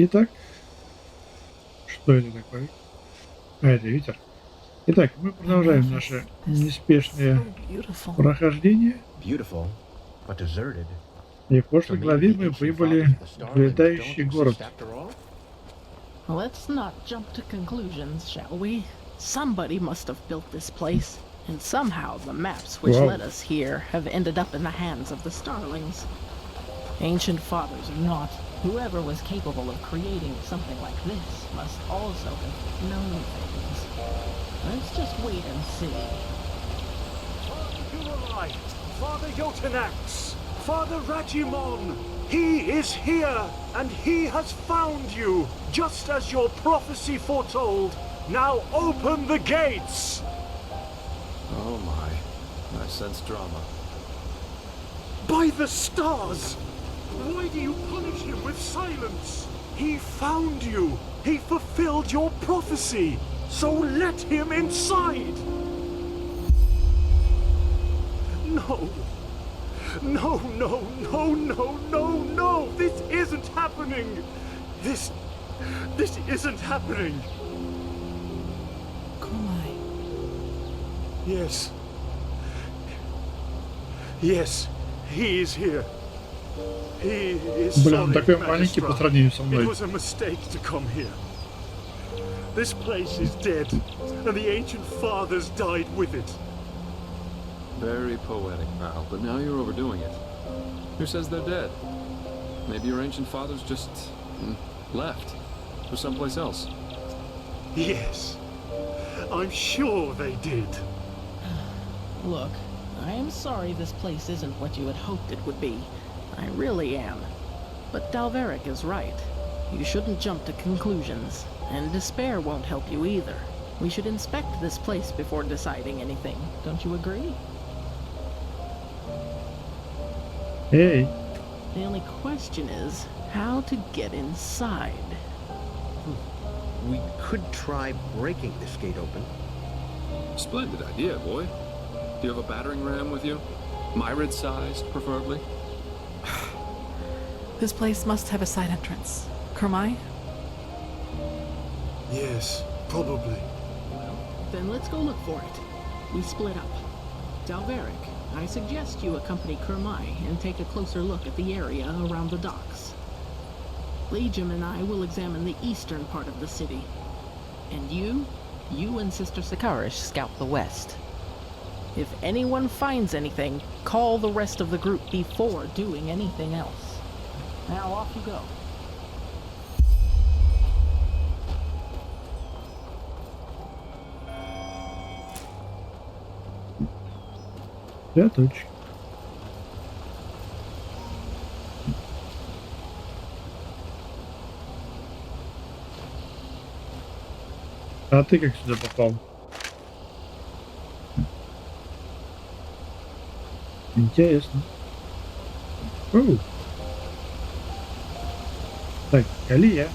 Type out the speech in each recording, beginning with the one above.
Итак, что это такое? А, это ветер. Итак, мы продолжаем наше неспешное прохождение. И в прошлой главе мы прибыли в летающий город. Let's not jump to conclusions, shall we? Somebody must have built this place, and somehow the maps which led us here have ended up in the hands of the starlings. Ancient fathers or not, whoever was capable of creating something like this must also have known things. Let's just wait and see. Father Gurulai, Father Yotanax, Father Rajimon, he is here, and he has found you, just as your prophecy foretold. Now open the gates! Oh my, I sense drama. By the stars! Why do you punish him with silence? He found you! He fulfilled your prophecy! So let him inside! No! No, no, no, no, no, no! This isn't happening! This isn't happening! Yes. Yes, he is here. He is sorry, такой маленький по сравнению со It мной. was a mistake to come here. This place is dead, and the ancient fathers died with it. Very poetic, pal, but now you're overdoing it. Who says they're dead? Maybe your ancient fathers just left for someplace else. Yes, I'm sure they did. Look, I am sorry this place isn't what you had hoped it would be. I really am. But Dalveric is right. You shouldn't jump to conclusions, and despair won't help you either. We should inspect this place before deciding anything. Don't you agree? Эй, The only question is how to get inside. We could try breaking this gate open. Splendid idea, boy. Do you have a battering ram with you? Myrid-sized, preferably? This place must have a side entrance. Kermai? Yes, probably. Then let's go look for it. We split up. Dalveric, I suggest you accompany Kermai and take a closer look at the area around the docks. Legium and I will examine the eastern part of the city. And you and Sister Sakarish scout the west. If anyone finds anything, call the rest of the group before doing anything else. Now off you go. светоча. А ты как сюда попал? Интересно. Оу. Так, Алия.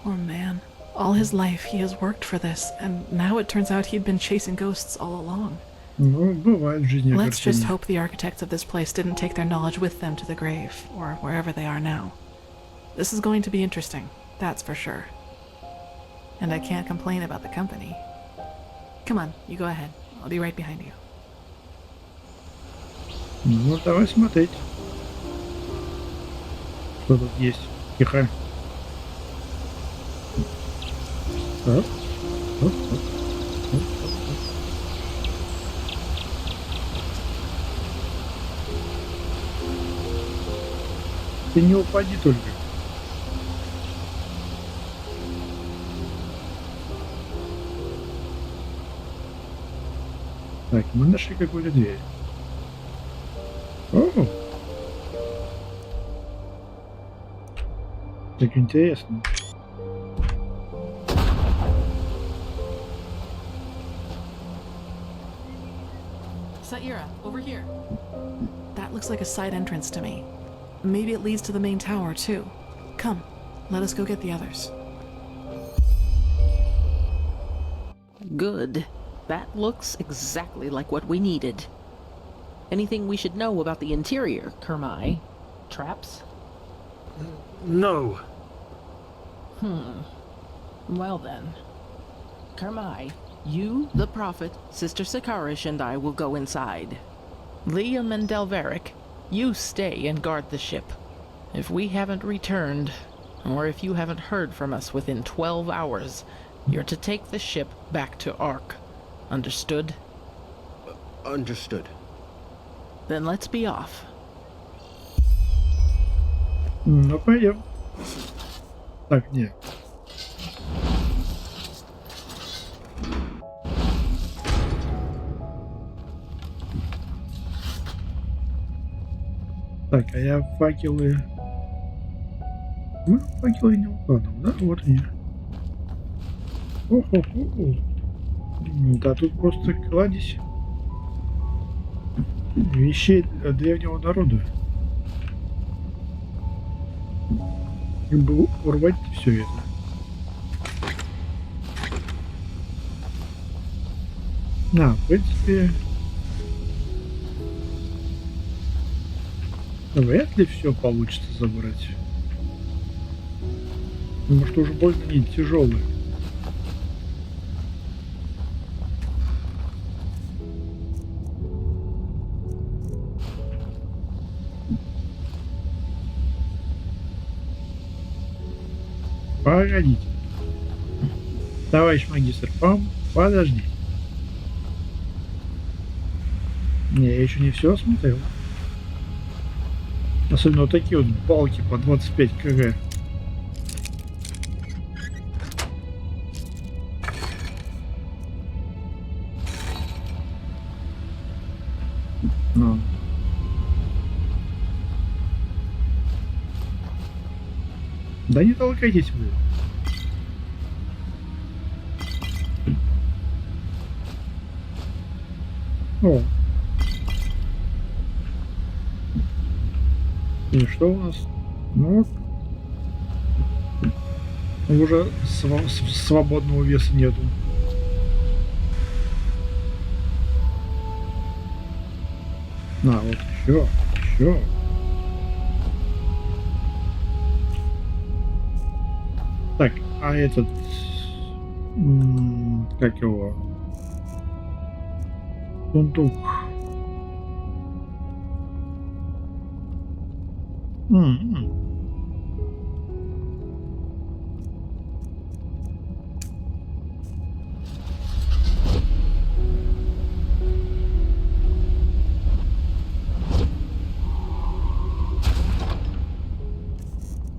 Poor man. All his life he has worked for this, and now it turns out he'd been chasing ghosts all along. Ну, бывает в жизни Let's just огорчения. hope the architects of this place didn't take their knowledge with them to the grave, or wherever they are now. This is going to be interesting, that's for sure. And I can't complain about the company. Come on, you go ahead. I'll be right behind you. Ну, давай смотреть. Что тут есть? Тихо. Оп, оп, оп, оп, оп, оп. Ты не упади только. Так, мы нашли какую-то дверь. О! Так интересно. Saira, over here. That looks like a side entrance to me. Maybe it leads to the main tower, too. Come, let us go get the others. Good. That looks exactly like what we needed. Anything we should know about the interior, Kermai? Traps? No. Well then. Kermai, you, the Prophet, Sister Sakarish, and I will go inside. Liam and Delveric, you stay and guard the ship. If we haven't returned, or if you haven't heard from us within 12 hours, you're to take the ship back to Ark. Understood? Understood. Then let's be off. Ну, пойдем. Так, нет. Так, а я факелы... Ну, факелы не укладывал, да? Вот они. О-хо-хо. Да тут просто кладезь вещей древнего народа. Как бы урвать все это. В принципе, вряд ли все получится забрать. Потому что уже больно не тяжелые. Погодите. Товарищ магистр, подождите. Не, я еще не все осмотрел. Особенно вот такие вот балки по 25 кг. Ну. Да не толкайтесь вы. О. И что у нас? Ну, уже свободного веса нету. Вот еще. Так, а этот... как его? Сундук.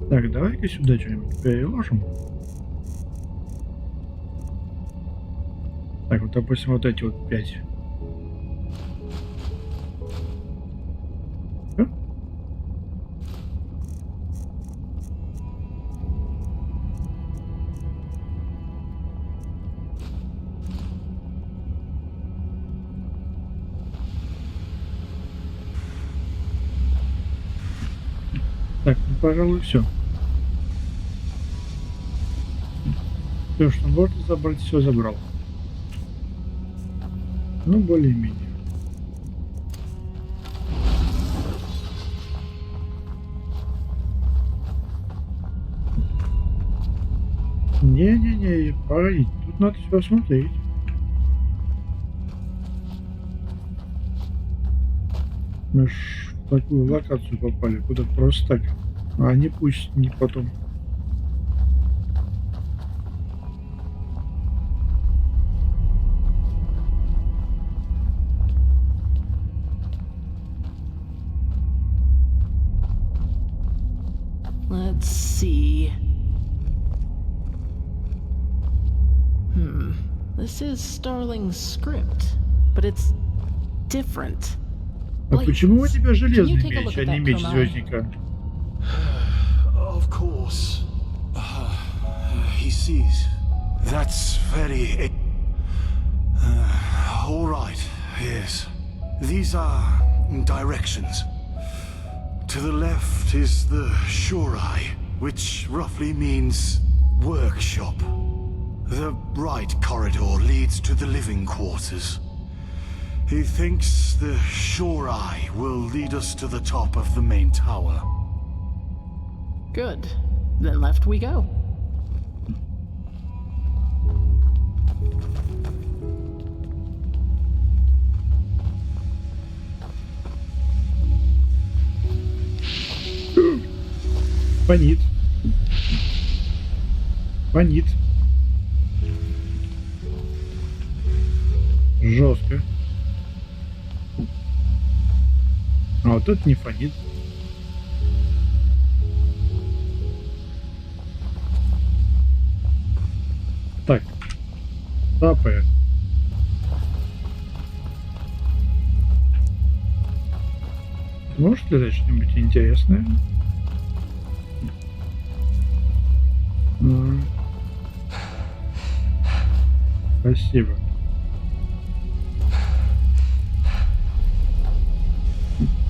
Так, давай-ка сюда что-нибудь переложим. Так, вот, допустим, вот эти вот 5. Так, ну, пожалуй, все. Все, что можно забрать, все забрал. Ну, более-менее. Не-не-не, погодите, тут надо все осмотреть. Мы ж в такую локацию попали, куда просто так. А не пусть не потом. Let's see. This is Starling's script, but it's different. А почему у тебя железный меч, а не меч звездника? Of course. He sees. That's very... all right, yes. These are directions. To the left is the Shorai, which roughly means workshop. The right corridor leads to the living quarters. He thinks the Shorai will lead us to the top of the main tower. Good. Then left we go. Фонит. Фонит. Жестко. А вот это не фонит. Так. Тапая. Может ли это что-нибудь интересное? Спасибо.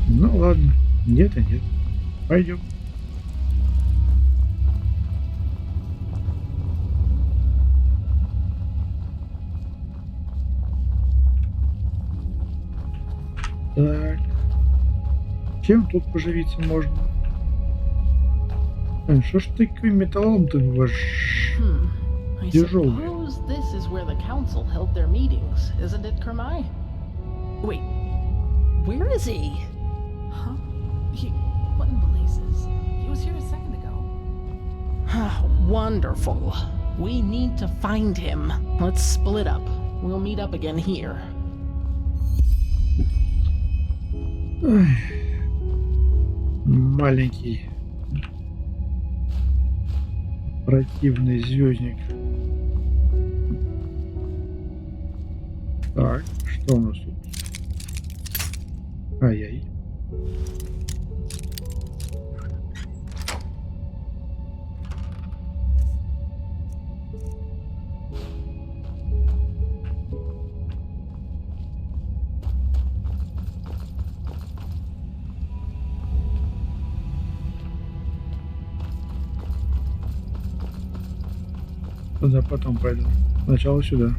Ну ладно, нет и нет. Пойдем. Так. Чем тут поживиться можно? Что ж такой металлом ты бываешь? I Тяжелый. suppose this is where the council held their meetings, isn't it, Kermai? Wait, where is he? Huh? What in blazes? He was here a second ago. Wonderful. We need to find him. Let's split up. We'll meet up again here. Маленький противный звездник. Так, что у нас тут? Ай-яй. Туда потом пойду. Сначала сюда.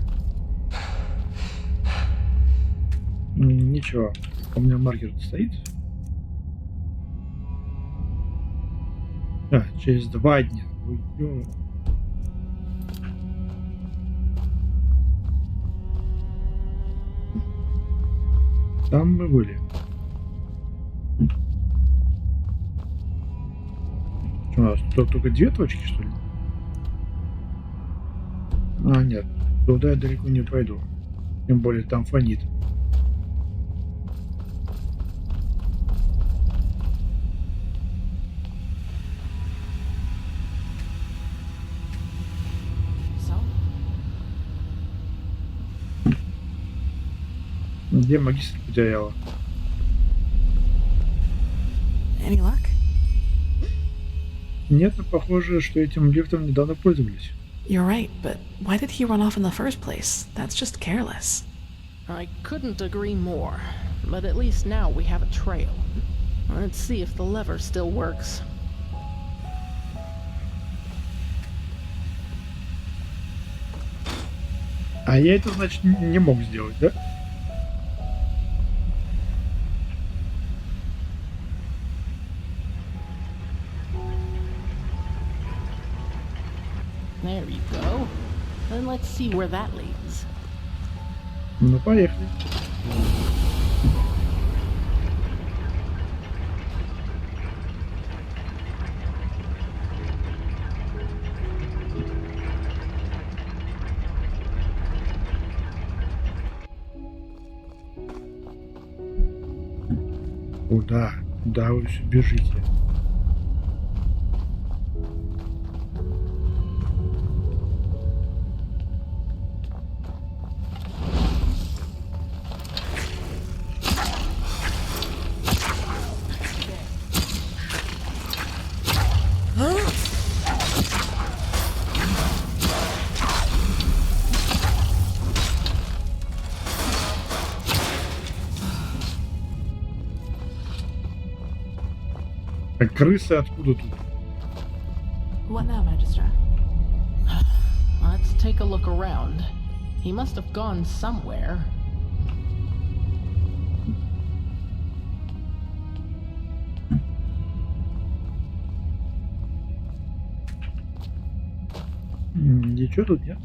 Ничего. У меня маркер стоит. Через 2 дня. Ой, там мы были. Что у нас? Тут только 2 точки, что ли? А, нет. Туда я далеко не пойду. Тем более там фонит. Где магистр Йаэла? Any luck? Нет, но похоже, что этим лифтом недавно пользовались. You're right, but why did he run off in the first place? That's just careless. I couldn't agree more. But at least now we have a trail. Let's see if the lever still works. А я это, значит, не мог сделать, да? There you go. Then let's see where that leads. Ну, поехали. Куда? Куда вы все бежите? А крысы откуда тут? What now, Magister? Let's take a look around. He must have gone somewhere. Ничего тут нет.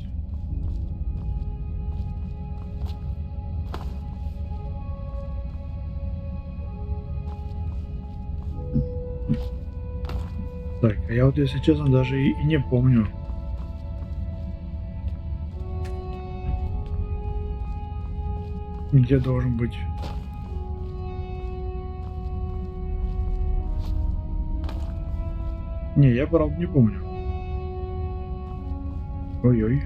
Так, а я вот, если честно, даже и не помню. Где должен быть? Не, я правда не помню. Ой-ой.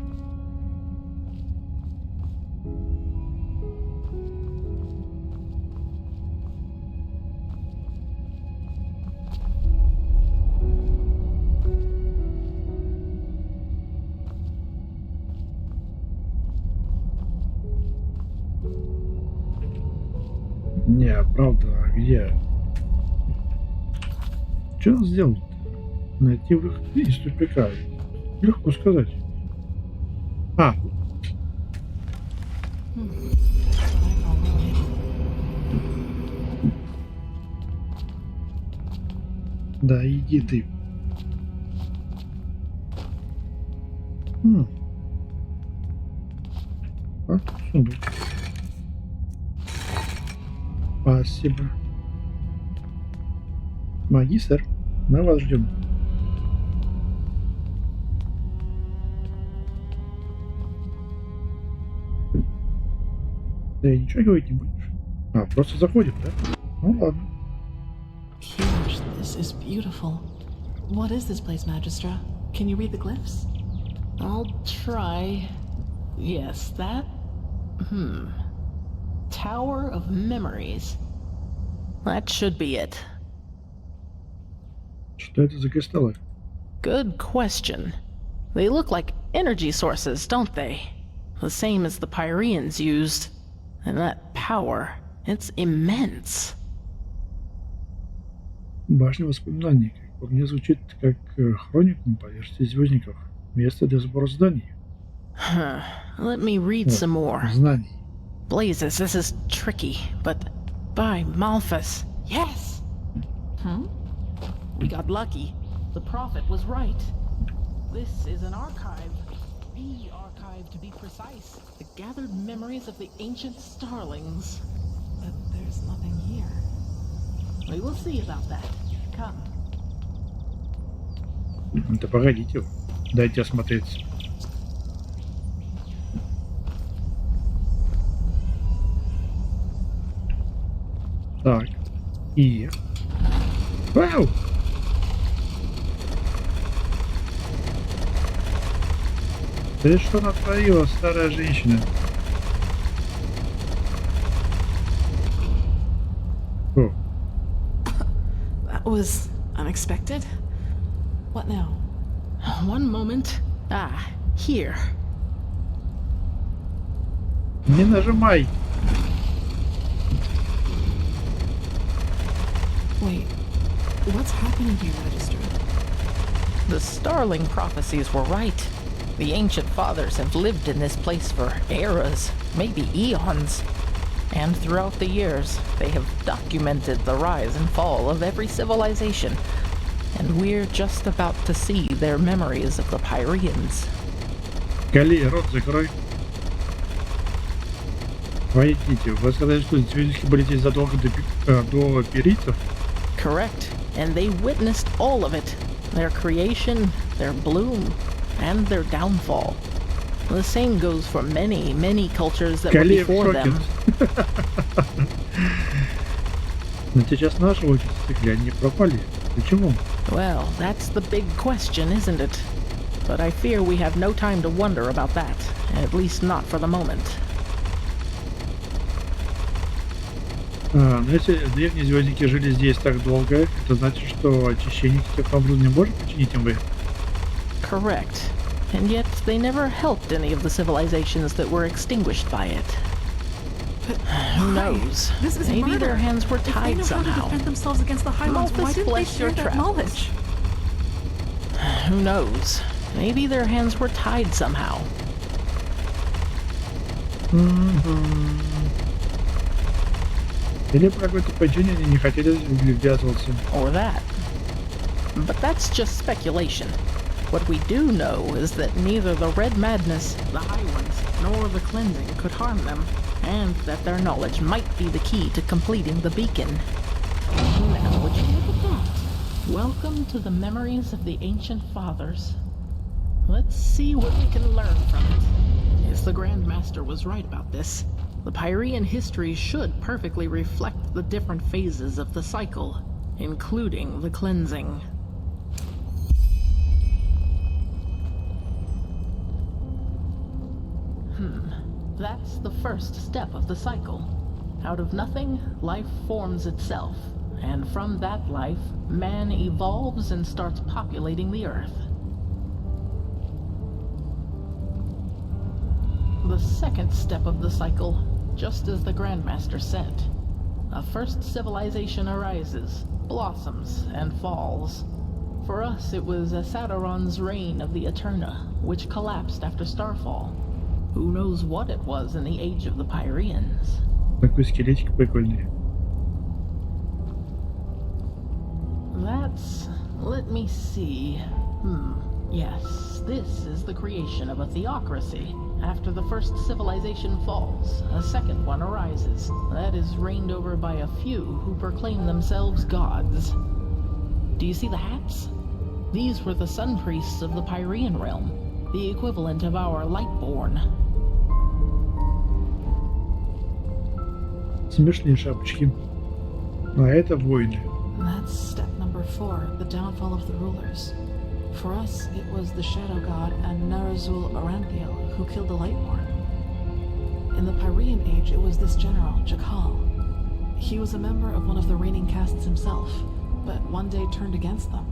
Не, правда, а где? Что он сделал? Найти выход из тупика. Легко сказать. А. Да, иди ты. А, сундук. Спасибо. Магистр, мы вас ждем. Ты ничего говорить не будешь? А, просто заходим, да? Ну ладно. Huge. This is beautiful. What is this place, Magistra? Can you read the glyphs? I'll try. Yes, that. Tower of Memories. That should be it. Что это за кристаллы? Good question. They look like energy sources, don't they? The same as the Pyreans used. And that power, it's immense. Башня воспоминаний. Как по мне звучит как хроникум по версии звездников. Место для сбора зданий. Let me read some more. Знаний. Blazes, this is tricky, but by Malthus. Yes! We got lucky. The prophet was right. This is an archive. The archive, to be precise. The gathered memories of the ancient starlings. But there's nothing here. We will see about that. Come. Да погодите, дайте осмотреться. Так. И... Вау! Ты что натворила, старая женщина? О, That was unexpected. What now? One moment. Ah, here. не нажимай! Wait, what's happening here, Magister? The starling prophecies were right. The ancient fathers have lived in this place for eras, maybe eons. And throughout the years, they have documented the rise and fall of every civilization. And we're just about to see their memories of the Pyreans. Кали, рот закрой. Пойдите, вы сказали, что звездники были здесь задолго до перийцев? Correct. And they witnessed all of it. Their creation, their bloom, and their downfall. The same goes for many, many cultures that were Кали в before шоке. them. Но сейчас наши очередь стекли, они пропали. Почему? Well, that's the big question, isn't it? But I fear we have no time to wonder about that. At least not for the moment. Но если древние звездники жили здесь так долго, это значит, что очищение каких-то образом не может причинить им вред? Correct. And yet they never helped any of the civilizations that were extinguished by it. But Who why? knows? This is Maybe murder. their hands were If they tied know how to somehow. defend themselves against the High Ones, why Malthus didn't they bless your share that travels. knowledge? Who knows? Maybe their hands were tied somehow. Или по какой-то причине они не хотели ввязываться. Or that. But that's just speculation. What we do know is that neither the Red Madness, the High Ones, nor the Cleansing could harm them, and that their knowledge might be the key to completing the beacon. Now, would you look at that? Welcome to the memories of the ancient fathers. Let's see what we can learn from it. Yes, the Grand Master was right about this. The Pyrean history should perfectly reflect the different phases of the cycle, including the cleansing. That's the first step of the cycle. Out of nothing, life forms itself, and from that life, man evolves and starts populating the earth. The second step of the cycle, just as the Grandmaster said. A first civilization arises, blossoms, and falls. For us, it was Asadoron's reign of the Eterna, which collapsed after Starfall. Who knows what it was in the age of the Pyreans? Такой скелетик прикольный. Let me see. Yes, this is the creation of a theocracy. After the first civilization falls, a second one arises. That is reigned over by a few who proclaim themselves gods. Do you see the hats? These were the sun priests of the Pyrean realm, the equivalent of our Lightborn. Смешные шапочки. А это воины. That's step number 4, the downfall of the rulers. For us, it was the shadow god and Narazul Aranthiel who killed the Lightborn. In the Pyrean age, it was this general, Jakal. He was a member of one of the reigning castes himself, but one day turned against them.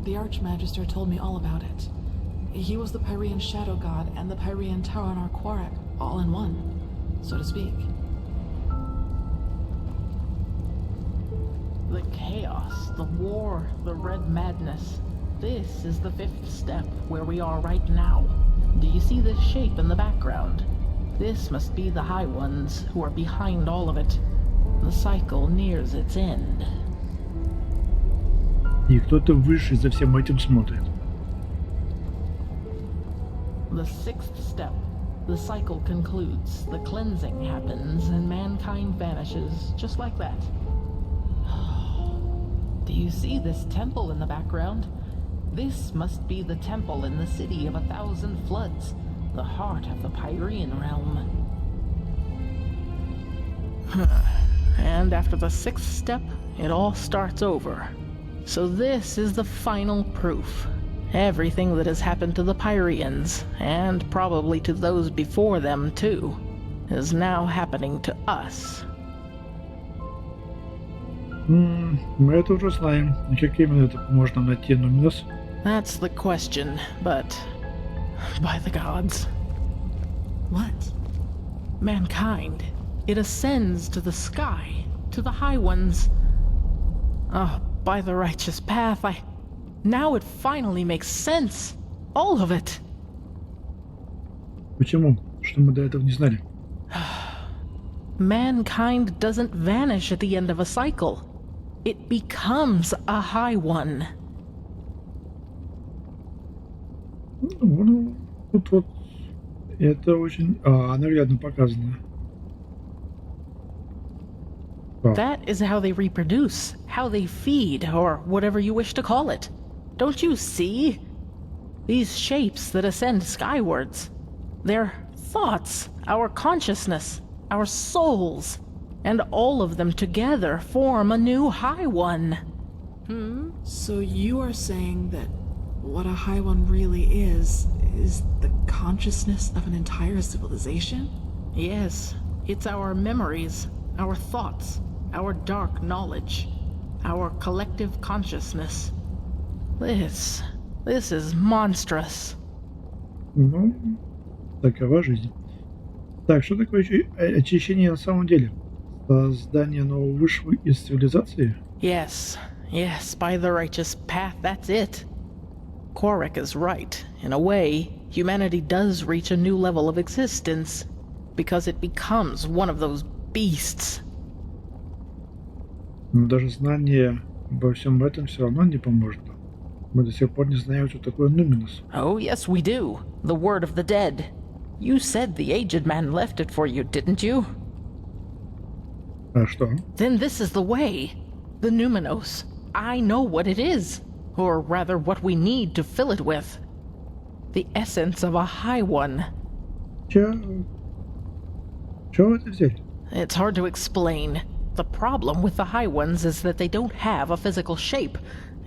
The Archmagister told me all about it. He was the Pyrean shadow god and the Pyrean Taranar Quarek, all in one, so to speak. The chaos, the war, the red madness. This is the 5th step, where we are right now. Do you see this shape in the background? This must be the High Ones, who are behind all of it. The cycle nears its end. И кто-то выше за всем этим смотрит. The 6th step. The cycle concludes, the cleansing happens, and mankind vanishes, just like that. Do you see this temple in the background? This must be the temple in the city of 1,000 floods, the heart of the Pyrean realm. And after the 6th step, it all starts over. So this is the final proof. Everything that has happened to the Pyreans, and probably to those before them too, is now happening to us. Мы это уже знаем. И как именно это поможет нам найти нуминос? That's the question, but by the gods. What? Mankind. It ascends to the sky, to the High Ones. Oh, by the righteous path, now it finally makes sense. All of it. Почему? Что мы до этого не знали? Mankind doesn't vanish at the end of a cycle. It becomes a High One. Ну, тут вот это очень наглядно показано. That is how they reproduce, how they feed, or whatever you wish to call it. Don't you see? These shapes that ascend skywards. They're thoughts, our consciousness, our souls, and all of them together form a new High One. So you are saying that what a High One really is the consciousness of an entire civilization? Yes, it's our memories, our thoughts, our dark knowledge, our collective consciousness. This is monstrous. Ну, такова жизнь. Так, что такое очищение на самом деле? Создание нового высшего из цивилизации? Yes, by the righteous path, that's it. Quarek is right. In a way, humanity does reach a new level of existence, because it becomes one of those beasts. Но даже знание обо всем этом все равно не поможет нам. Мы до сих пор не знаем, что такое нуминос. Oh, yes, we do. The word of the dead. You said the aged man left it for you, didn't you? А что? Then this is the way. The numinos. I know what it is. Or rather, what we need to fill it with. The essence of a high one. Чё вы это взяли? It's hard to explain. The problem with the high ones is that they don't have a physical shape,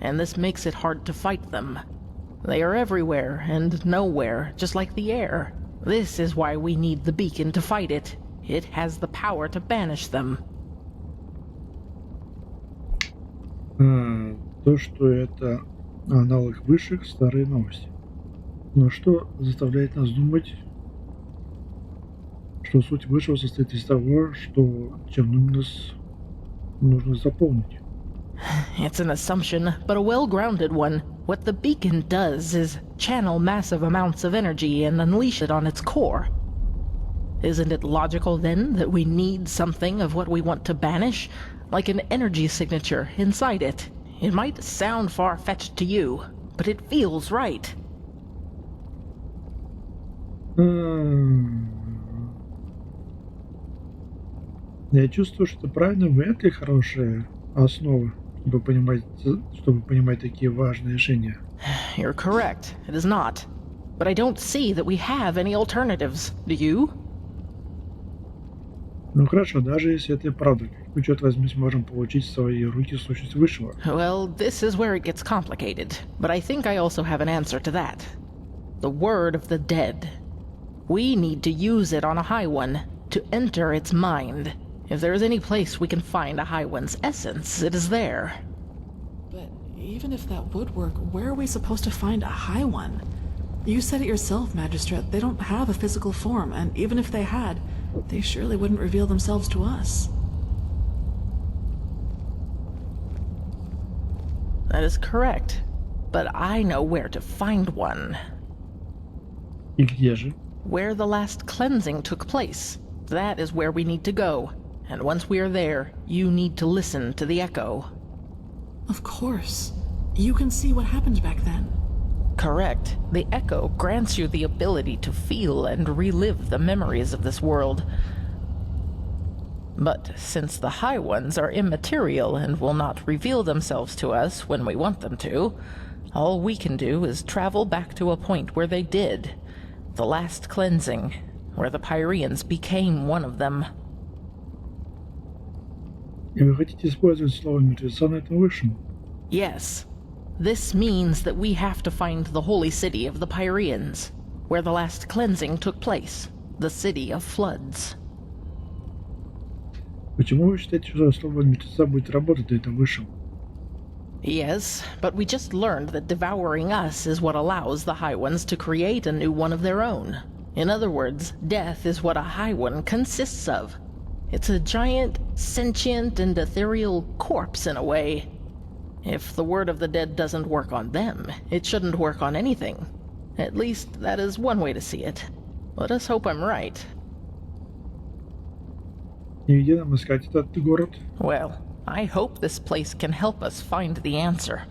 and this makes it hard to fight them. They are everywhere and nowhere, just like the air. This is why we need the beacon to fight it. It has the power to banish them. То, что это аналог высших, старые новости. Но что заставляет нас думать, что суть высшего состоит из того, что чем нуминос нужно заполнить? It's an assumption, but a well-grounded one. What the beacon does is channel massive amounts of energy and unleash it on its core. Isn't it logical, then, that we need something of what we want to banish? Like an energy signature inside it. It might sound far-fetched to you, but it feels right. Я чувствую, что это правильно, вряд ли хорошая основа, чтобы понимать такие важные решения. You're correct. It is not. But I don't see that we have any alternatives. Do you? Ну хорошо, даже если это и правда, как, черт возьми, сможем получить в свои руки сущность высшего. Well, this is where it gets complicated. But I think I also have an answer to that. The word of the dead. We need to use it on a high one, to enter its mind. If there is any place we can find a high one's essence, it is there. But even if that would work, where are we supposed to find a high one? You said it yourself, Magistrate. They don't have a physical form, and even if they had, they surely wouldn't reveal themselves to us. That is correct. But I know where to find one. И где же? Where the last cleansing took place. That is where we need to go. And once we are there, you need to listen to the echo. Of course. You can see what happened back then. Correct. The echo grants you the ability to feel and relive the memories of this world. But since the high ones are immaterial and will not reveal themselves to us when we want them to, all we can do is travel back to a point where they did. The last cleansing, where the Pyreans became one of them. И вы хотите использовать слово мертвеца на этом высшем? Yes. This means that we have to find the holy city of the Pyreans, where the last cleansing took place, the city of floods. Почему вы считаете, что слово мертвеца будет работать на этом высшем? Yes, but we just learned that devouring us is what allows the High Ones to create a new one of their own. In other words, death is what a High One consists of. It's a giant, sentient, and ethereal corpse in a way. If the word of the dead doesn't work on them, it shouldn't work on anything. At least, that is one way to see it. Let us hope I'm right. И где нам искать этот город? Well, I hope this place can help us find the answer.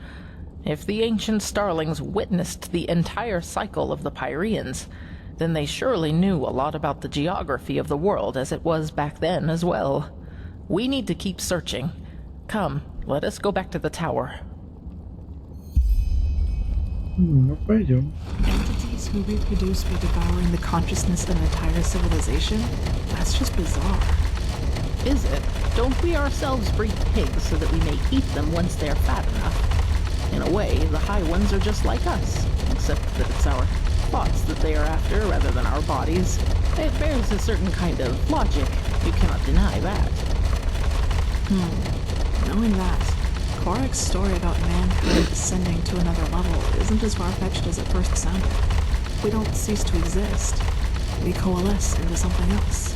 If the ancient starlings witnessed the entire cycle of the Pyreans, then they surely knew a lot about the geography of the world as it was back then as well. We need to keep searching. Come, let us go back to the tower. Ну, пойдем. Entities who reproduce by devouring the consciousness of an entire civilization? That's just bizarre. Is it? Don't we ourselves breed pigs so that we may eat them once they are fat enough? In a way, the High Ones are just like us, except that it's our thoughts that they are after rather than our bodies. It bears a certain kind of logic. You cannot deny that. Knowing that, Korak's story about mankind descending to another level isn't as far-fetched as it first sounded. We don't cease to exist. We coalesce into something else.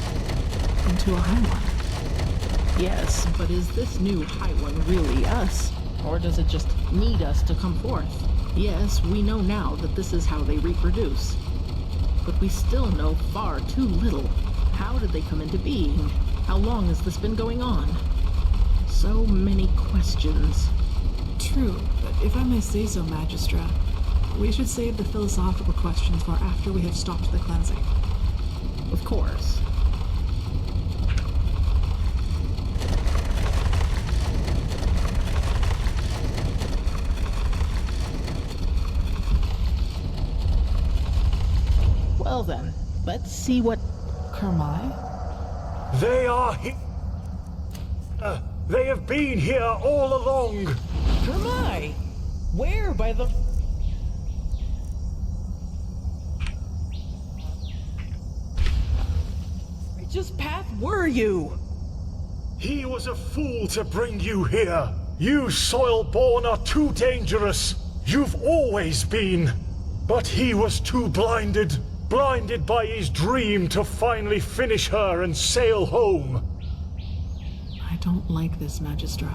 Into a High One. Yes, but is this new High One really us? Or does it just need us to come forth? Yes, we know now that this is how they reproduce. But we still know far too little. How did they come into being? How long has this been going on? So many questions. True, but if I may say so, Magistra, we should save the philosophical questions for after we have stopped the cleansing. Of course. Well then, let's see what... Kermai? They are here. They have been here all along. Kermai! Where by the... Which path were you? He was a fool to bring you here. You soil-born are too dangerous. You've always been. But he was too blinded. Blinded by his dream to finally finish her and sail home. I don't like this, Magistra.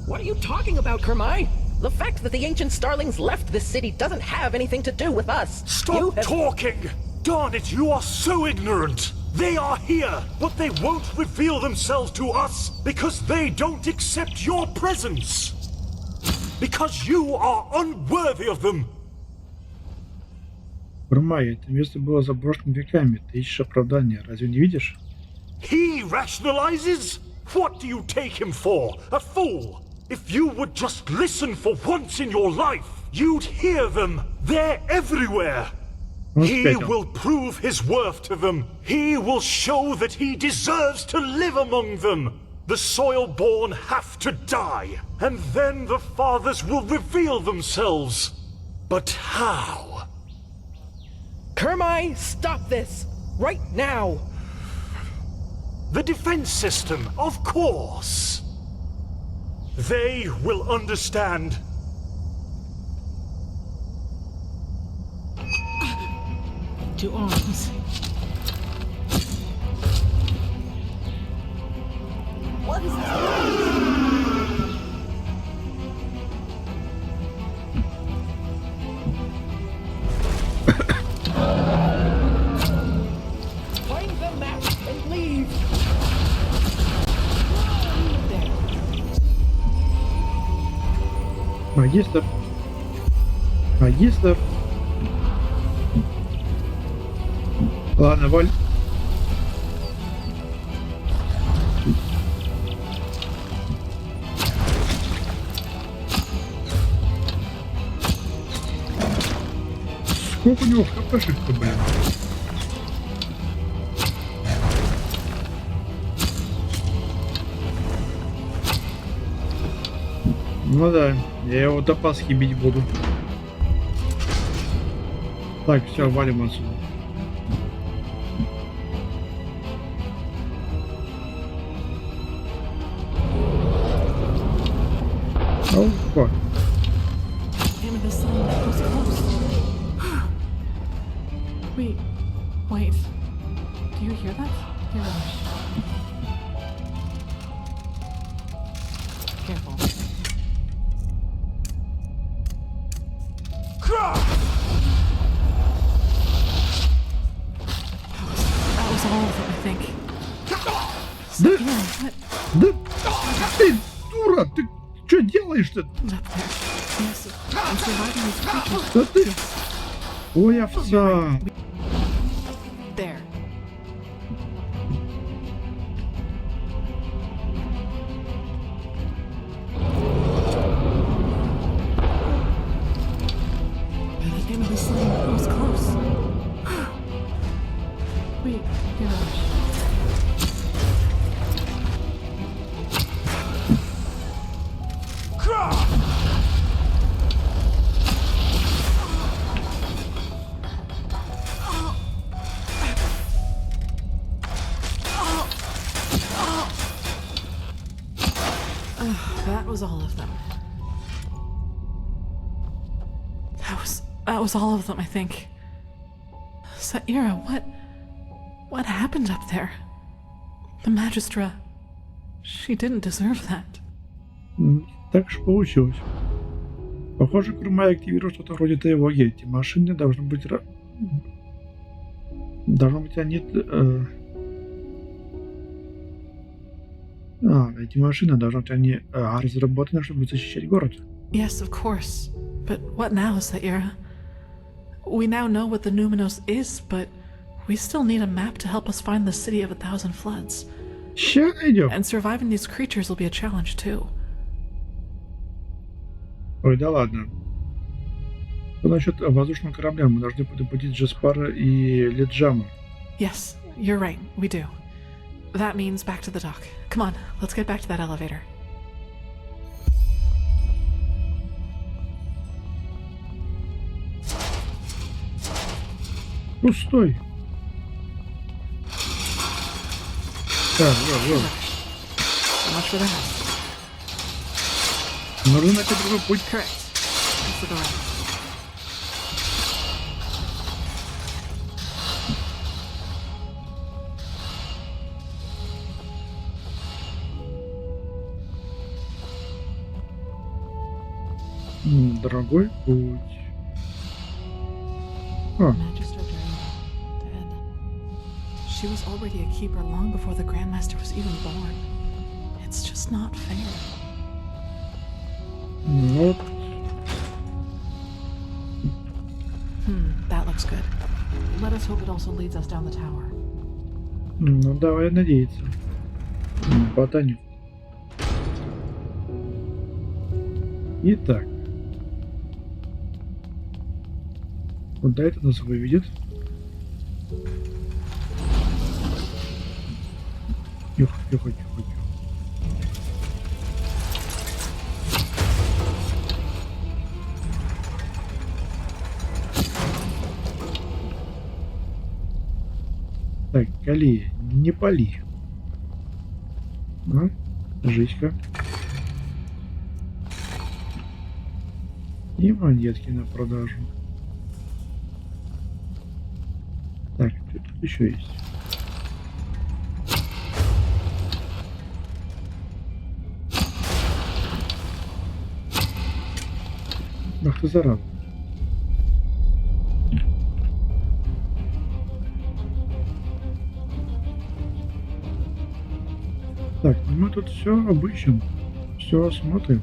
What are you talking about, Kermai? The fact that the ancient starlings left this city doesn't have anything to do with us. Stop talking! Darn it, you are so ignorant! They are here, but they won't reveal themselves to us because they don't accept your presence. Because you are unworthy of them. Кермай, это место было заброшено веками. Ты ищешь оправдания, разве не видишь? He rationalizes? What do you take him for? A fool? If you would just listen for once in your life, you'd hear them. They're everywhere. He will prove his worth to them. He will show that he deserves to live among them. The soil-born have to die, and then the fathers will reveal themselves. But how? Kermai, stop this! Right now! The defense system, of course. They will understand. To arms. What is this? Find the map and leave! There. Магистр. Магистр. Ладно, Валь. Сколько у него хпшек-то, блин? Ну да, я его до Пасхи бить буду. Так, все, валим отсюда. Oh, fuck. Damn it, the sun was close. Wait. Do you hear that? Hear that? Careful. That was all of it, I think. Да ты дура, ты что делаешь-то? Up there. Yes, I'm surviving these creatures. Да ты... Ой, овца. There. By the name of the sun, it was close. Wait, hear that? That was all of them. That was all of them, I think. Saira, what happened up there? The Magistra, she didn't deserve that. Так же получилось. Похоже, Кермай активировал что-то вроде тревоги. Эти машины должны быть... Должно быть, они... Эти машины должны быть они разработаны, чтобы защищать город. Yes, of course. But what now, Saira? We now know what the numinos is, but we still need a map to help us find the city of 1,000 floods. Ща найдем. And surviving these creatures will be a challenge too. Ой, да ладно. Что насчет воздушного корабля? Мы должны предупредить Джеспара и Леджама. Yes, you're right, we do. That means back to the dock. Come on, let's get back to that elevator. Пустой. Так, вот. So much for that. Нужно найти другой путь. Correct. Let's look around. Другой путь. Magister Yaэla, dead. She was already a keeper long before the Grandmaster was even born. It's just not fair. Ну, That looks good. Let us hope it also leads us down the tower. ну давай надеяться. Ботаник. Итак. Куда это нас выведет? Тихо, тихо, тихо, тихо. Так, Кали, не пали. Жизнька. И монетки на продажу. Так, что тут еще есть? Ах ты зараза. Так, ну мы тут все обыщем, все осмотрим.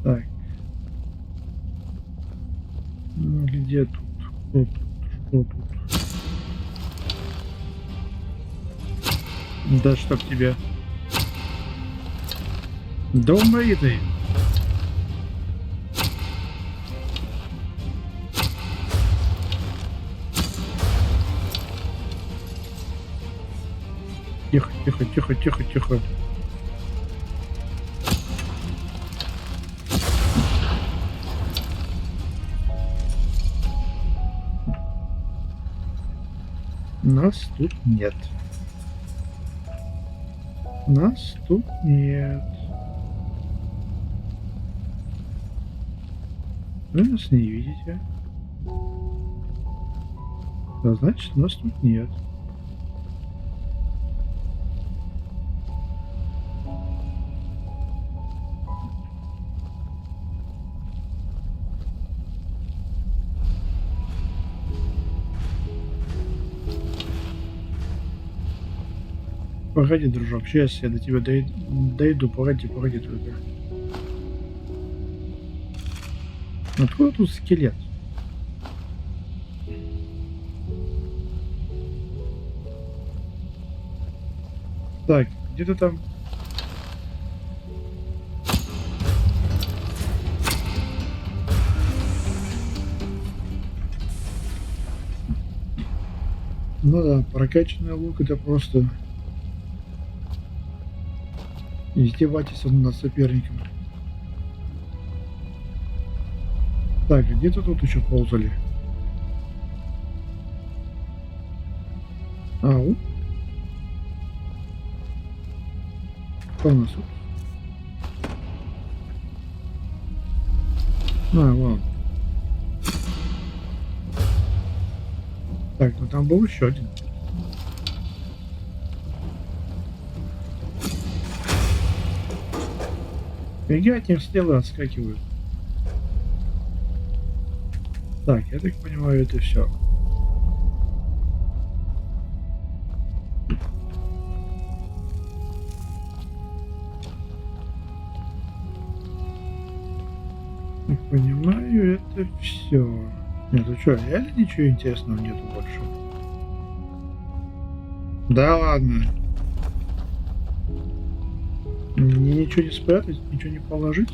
Так. Ну, где тут? Что тут? Что тут? Да чтоб тебя. Дома и ты. Тихо, тихо, тихо, тихо, тихо. Нас тут нет. Нас тут нет. Вы нас не видите. Да, значит, нас тут нет. Погоди, дружок, сейчас я до тебя дойду. Погоди только. Откуда тут скелет? Так, где-то там. Ну да, прокачанный лук это просто издевательство над соперником. Так, где-то тут еще ползали. Ау. Что у нас тут? Ладно. Так, ну там был еще один. Фига от них стрелы отскакивают. Так, я так понимаю, это все. Так понимаю, это все. Нет, ну что, реально ничего интересного нету больше? Да ладно. Мне ничего не спрятать, ничего не положить?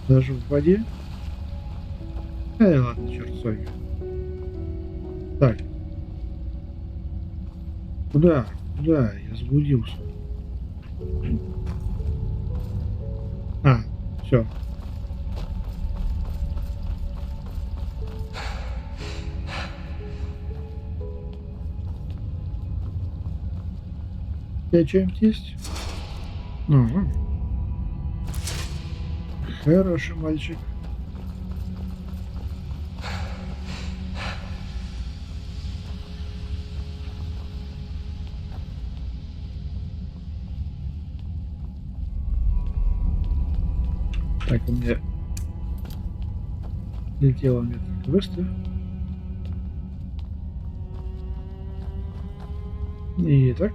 Даже в воде? Ладно, черт с вами. Так. Куда? Куда? Я заблудился. А, все. Я чем-то есть? Угу. Хороший мальчик. Так, у меня летела метка квеста. Итак.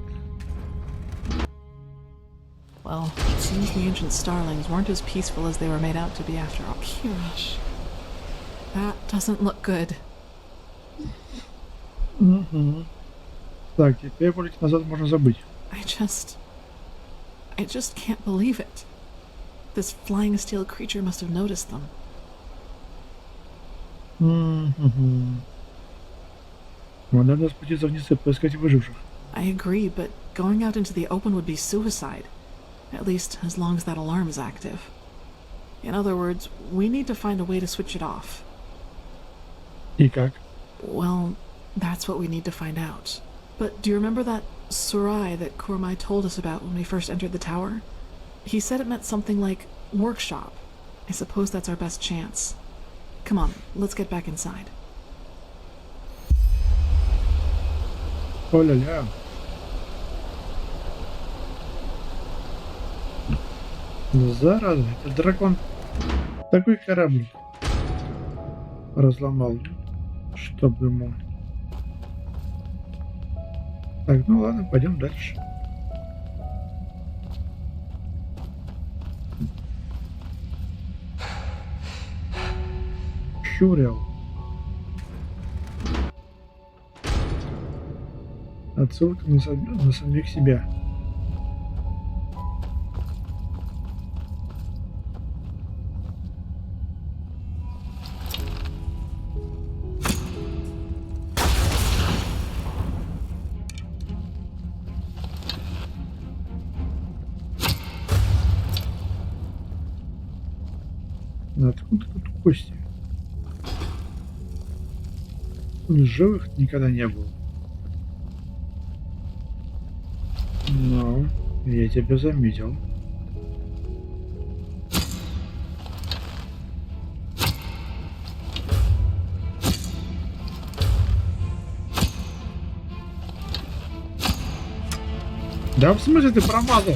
Well, it seems the ancient starlings weren't as peaceful as they were made out to be after all. Gosh, that doesn't look good. Угу. Так, теперь полететь назад можно забыть. I just can't believe it. This flying steel creature must have noticed them. Угу. Надо спуститься вниз и поискать выживших. I agree, but going out into the open would be suicide. At least, as long as that alarm is active. In other words, we need to find a way to switch it off. И как? Well, that's what we need to find out. But do you remember that Surai that Kurmai told us about when we first entered the tower? He said it meant something like workshop. I suppose that's our best chance. Come on, let's get back inside. О-ля-ля. Зараза, это дракон такой корабль разломал, чтобы ему... Так, ну ладно, пойдем дальше. Щурел. Отсылка на самих себя. Откуда тут кости? Тут живых никогда не было. Но я тебя заметил. Да в смысле ты промазал?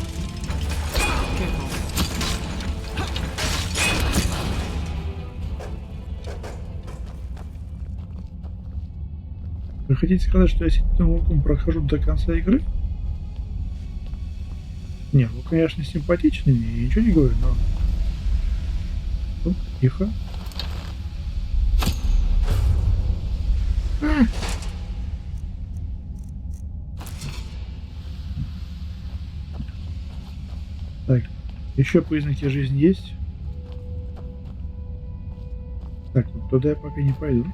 Вы хотите сказать, что я с этим луком прохожу до конца игры? Не, ну конечно симпатичный, я ничего не говорю, но... Оп, тихо. Так, еще признаки жизни есть? Так, вот туда я пока не пойду.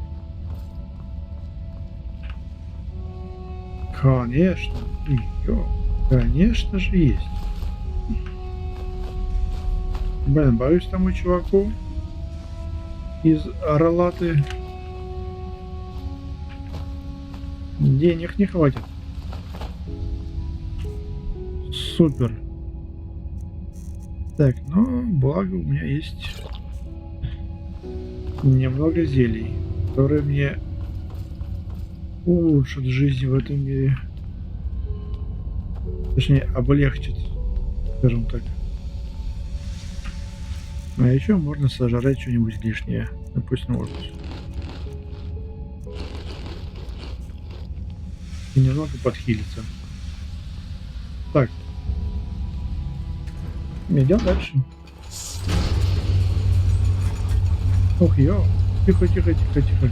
Конечно, конечно же есть. Блин, боюсь тому чуваку из Орлаты денег не хватит. Супер. Так, ну, благо у меня есть немного зелий, которые мне улучшат жизнь в этом мире. Точнее, облегчат, скажем так. А еще можно сожрать что-нибудь лишнее. Допустим, отпуск. И немного подхилиться. Так. Идем дальше. Ух, ё. Тихо, тихо, тихо, тихо.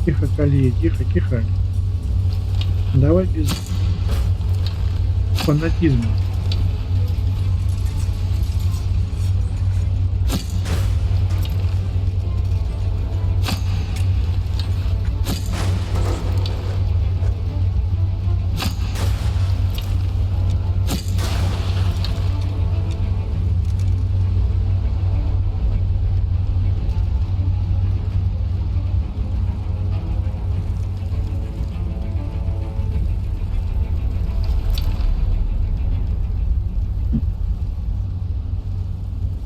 Тихо, Калия, тихо, тихо. Давай без фанатизма.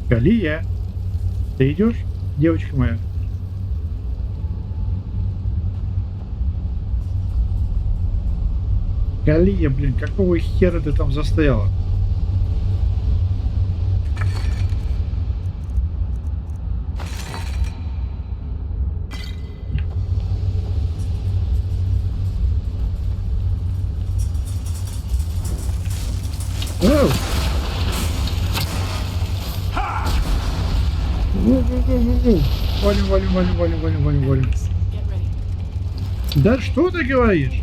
Калия, ты идешь, девочка моя? Калия, блин, какого хера ты там застряла? Оу! Валим, валим, валим, валим, валим, валим, валим. Get ready. Да что ты говоришь?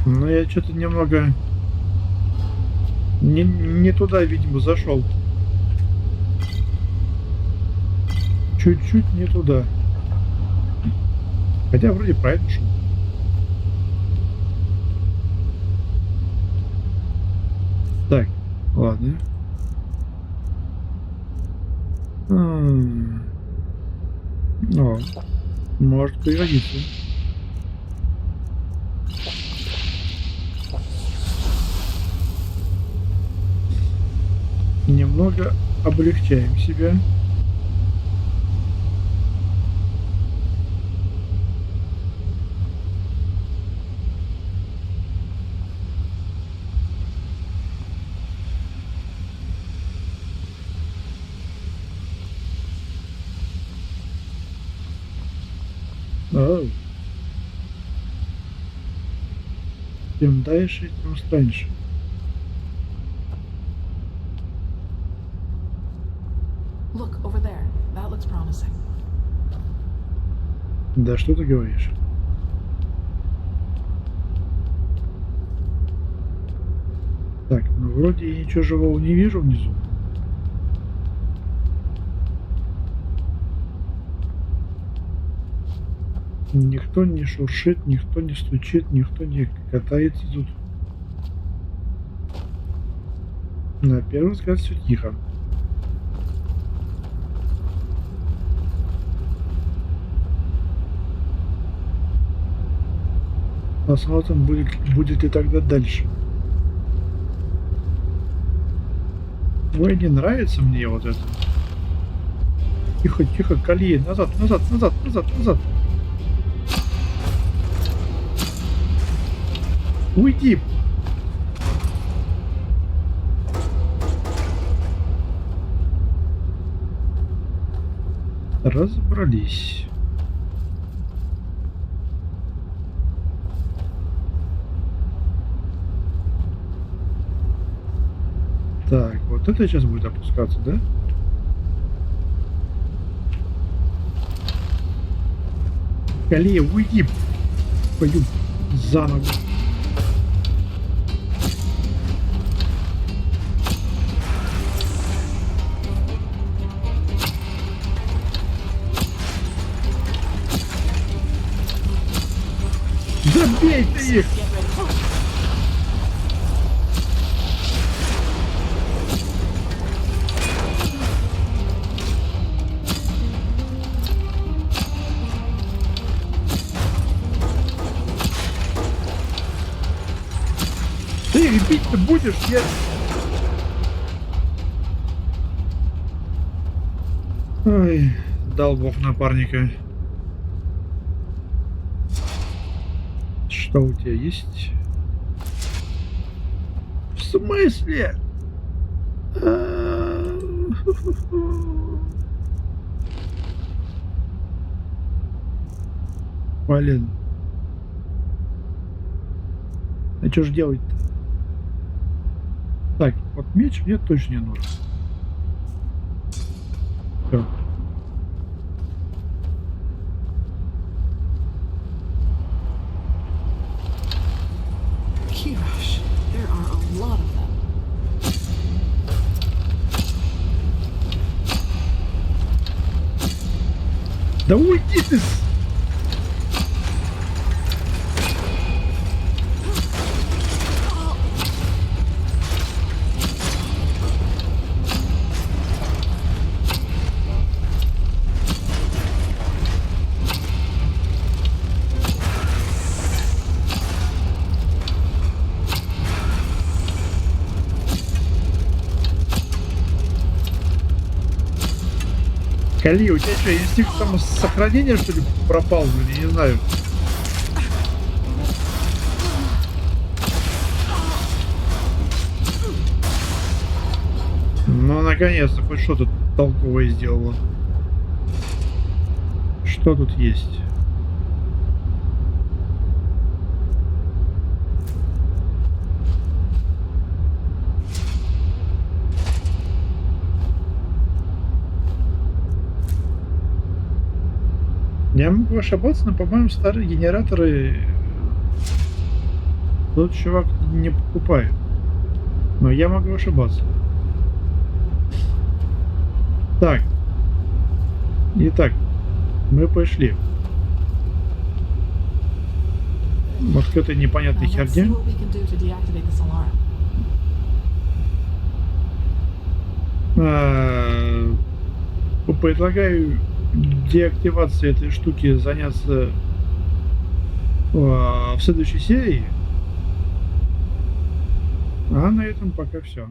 Ну я что-то немного не туда, видимо, зашел. Чуть-чуть не туда. Хотя вроде правильно шел. Так, ладно. О, может пригодиться. Немного облегчаем себя. Оу. Тем дальше, тем страньше. Look, over there. That looks promising. Да что ты говоришь? Так, ну вроде я ничего живого не вижу внизу. Никто не шуршит, никто не стучит, никто не катается тут. На первый взгляд все тихо. Посмотрим, будет ли тогда дальше. Ой, не нравится мне вот это. Тихо, тихо, Калия, назад, назад, назад, назад, назад. Уйди! Разобрались. Так, вот это сейчас будет опускаться, да? Калия, уйди! Пойду за ногу. Забей ты их! Get ready. Ты их бить-то будешь, я... Ой, дал бог напарника. Что у тебя есть? В смысле? Блин. А что ж делать-то? Так, вот меч мне точно не нужен. Всё. Gosh, there are a lot of them. Да уйди ты! Кали, у тебя что, инстинкт самосохранения, что ли, пропал, блин, я не знаю. Ну, наконец-то, хоть что-то толковое сделала. Что тут есть? Я могу ошибаться, но, по-моему, старые генераторы тот чувак не покупает. Но я могу ошибаться. Так. Итак, мы пошли. Вот к этой непонятной Now let's see херне. what we can do to deactivate this alarm. Предлагаю деактивации этой штуки заняться в следующей серии. А на этом пока все.